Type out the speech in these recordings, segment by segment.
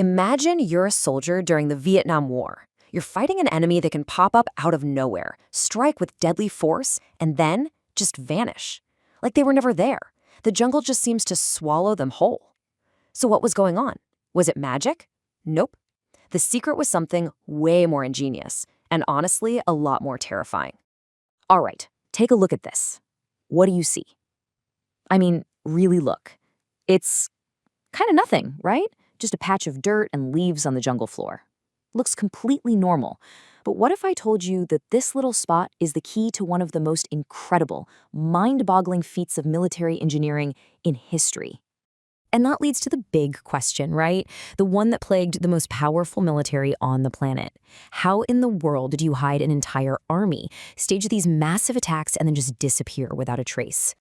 Imagine you're a soldier during the Vietnam War. You're fighting an enemy that can pop up out of nowhere, strike with deadly force, and then just vanish. Like they were never there. The jungle just seems to swallow them whole. So what was going on? Was it magic? Nope. The secret was something way more ingenious, and honestly, a lot more terrifying. All right, take a look at this. What do you see? I mean, really look. It's kind of nothing, right? Just a patch of dirt and leaves on the jungle floor. Looks completely normal. But what if I told you that this little spot is the key to one of the most incredible, mind-boggling feats of military engineering in history? And that leads to the big question, right? The one that plagued the most powerful military on the planet. How in the world did you hide an entire army, stage these massive attacks, and then just disappear without a trace?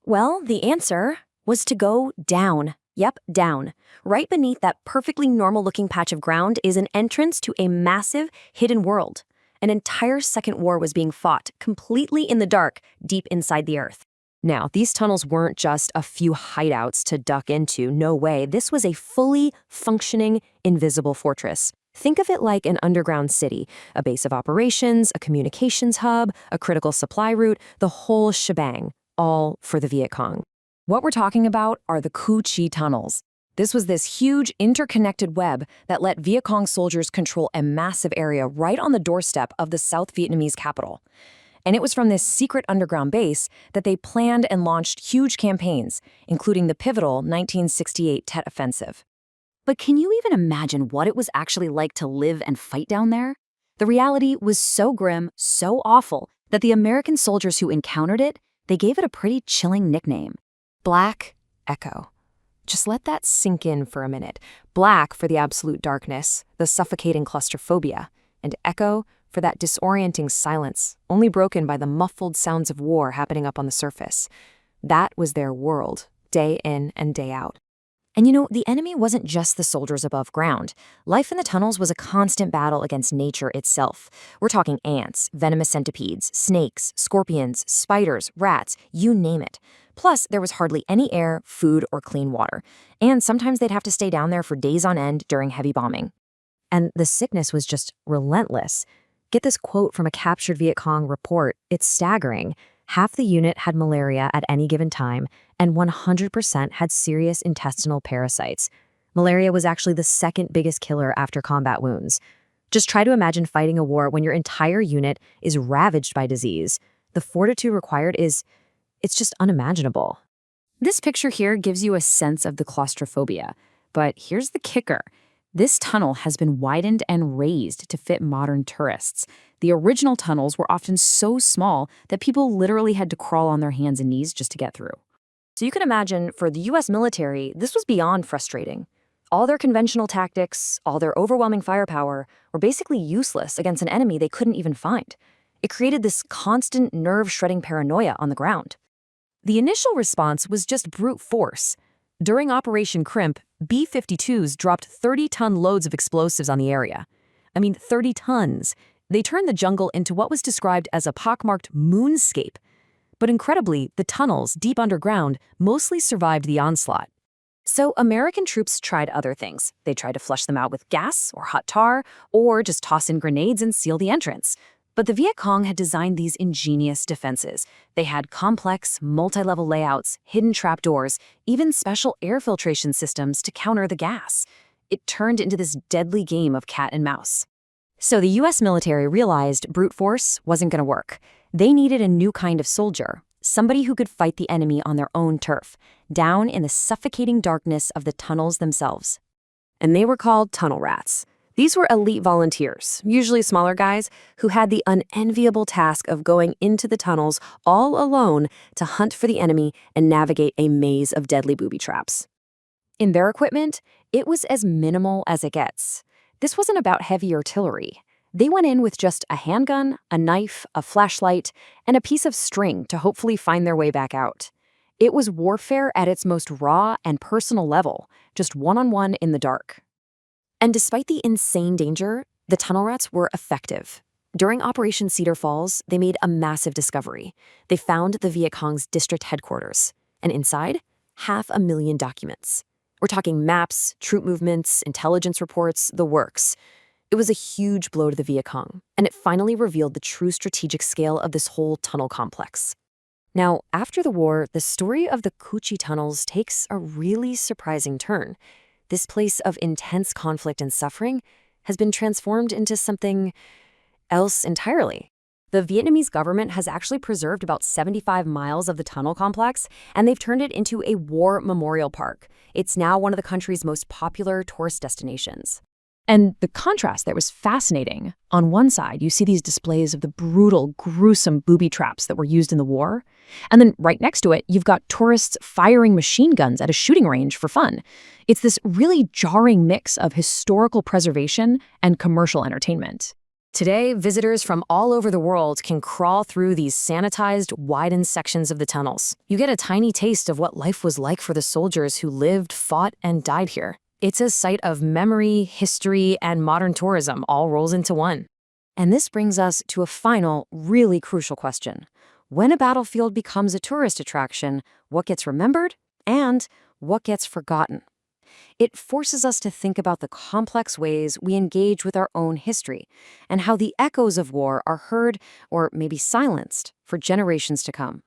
Well, the answer was to go down. Yep, down. Right beneath that perfectly normal-looking patch of ground is an entrance to a massive, hidden world. An entire second war was being fought, completely in the dark, deep inside the earth. Now, these tunnels weren't just a few hideouts to duck into, no way. This was a fully functioning, invisible fortress. Think of it like an underground city, a base of operations, a communications hub, a critical supply route, the whole shebang, all for the Viet Cong. What we're talking about are the Cu Chi tunnels. This was this huge interconnected web that let Viet Cong soldiers control a massive area right on the doorstep of the South Vietnamese capital. And it was from this secret underground base that they planned and launched huge campaigns, including the pivotal 1968 Tet Offensive. But can you even imagine what it was actually like to live and fight down there? The reality was so grim, so awful, that the American soldiers who encountered it, they gave it a pretty chilling nickname. Black Echo. Just let that sink in for a minute. Black for the absolute darkness, the suffocating claustrophobia, and echo for that disorienting silence, only broken by the muffled sounds of war happening up on the surface. That was their world, day in and day out. And you know, the enemy wasn't just the soldiers above ground. Life in the tunnels was a constant battle against nature itself. We're talking ants, venomous centipedes, snakes, scorpions, spiders, rats, you name it. Plus, there was hardly any air, food, or clean water. And sometimes they'd have to stay down there for days on end during heavy bombing. And the sickness was just relentless. Get this quote from a captured Viet Cong report. It's staggering. Half the unit had malaria at any given time, and 100% had serious intestinal parasites. Malaria was actually the second biggest killer after combat wounds. Just try to imagine fighting a war when your entire unit is ravaged by disease. The fortitude required it's just unimaginable. This picture here gives you a sense of the claustrophobia, but here's the kicker. This tunnel has been widened and raised to fit modern tourists. The original tunnels were often so small that people literally had to crawl on their hands and knees just to get through. So you can imagine, for the US military, this was beyond frustrating. All their conventional tactics, all their overwhelming firepower, were basically useless against an enemy they couldn't even find. It created this constant nerve-shredding paranoia on the ground. The initial response was just brute force. During Operation Crimp, B-52s dropped 30-ton loads of explosives on the area. 30 tons. They turned the jungle into what was described as a pockmarked moonscape. But incredibly, the tunnels, deep underground, mostly survived the onslaught. So American troops tried other things. They tried to flush them out with gas or hot tar, or just toss in grenades and seal the entrance. But the Viet Cong had designed these ingenious defenses. They had complex, multi-level layouts, hidden trapdoors, even special air filtration systems to counter the gas. It turned into this deadly game of cat and mouse. So the US military realized brute force wasn't going to work. They needed a new kind of soldier, somebody who could fight the enemy on their own turf, down in the suffocating darkness of the tunnels themselves. And they were called tunnel rats. These were elite volunteers, usually smaller guys, who had the unenviable task of going into the tunnels all alone to hunt for the enemy and navigate a maze of deadly booby traps. In their equipment, it was as minimal as it gets. This wasn't about heavy artillery. They went in with just a handgun, a knife, a flashlight, and a piece of string to hopefully find their way back out. It was warfare at its most raw and personal level, just one-on-one in the dark. And despite the insane danger, the tunnel rats were effective. During Operation Cedar Falls, they made a massive discovery. They found the Viet Cong's district headquarters, and inside, 500,000 documents. We're talking maps, troop movements, intelligence reports, the works. It was a huge blow to the Viet Cong, and it finally revealed the true strategic scale of this whole tunnel complex. Now, after the war, the story of the Cu Chi tunnels takes a really surprising turn. This place of intense conflict and suffering has been transformed into something else entirely. The Vietnamese government has actually preserved about 75 miles of the tunnel complex, and they've turned it into a war memorial park. It's now one of the country's most popular tourist destinations. And the contrast there was fascinating. On one side, you see these displays of the brutal, gruesome booby traps that were used in the war. And then right next to it, you've got tourists firing machine guns at a shooting range for fun. It's this really jarring mix of historical preservation and commercial entertainment. Today, visitors from all over the world can crawl through these sanitized, widened sections of the tunnels. You get a tiny taste of what life was like for the soldiers who lived, fought, and died here. It's a site of memory, history, and modern tourism all rolls into one. And this brings us to a final, really crucial question. When a battlefield becomes a tourist attraction, what gets remembered and what gets forgotten? It forces us to think about the complex ways we engage with our own history and how the echoes of war are heard or maybe silenced for generations to come.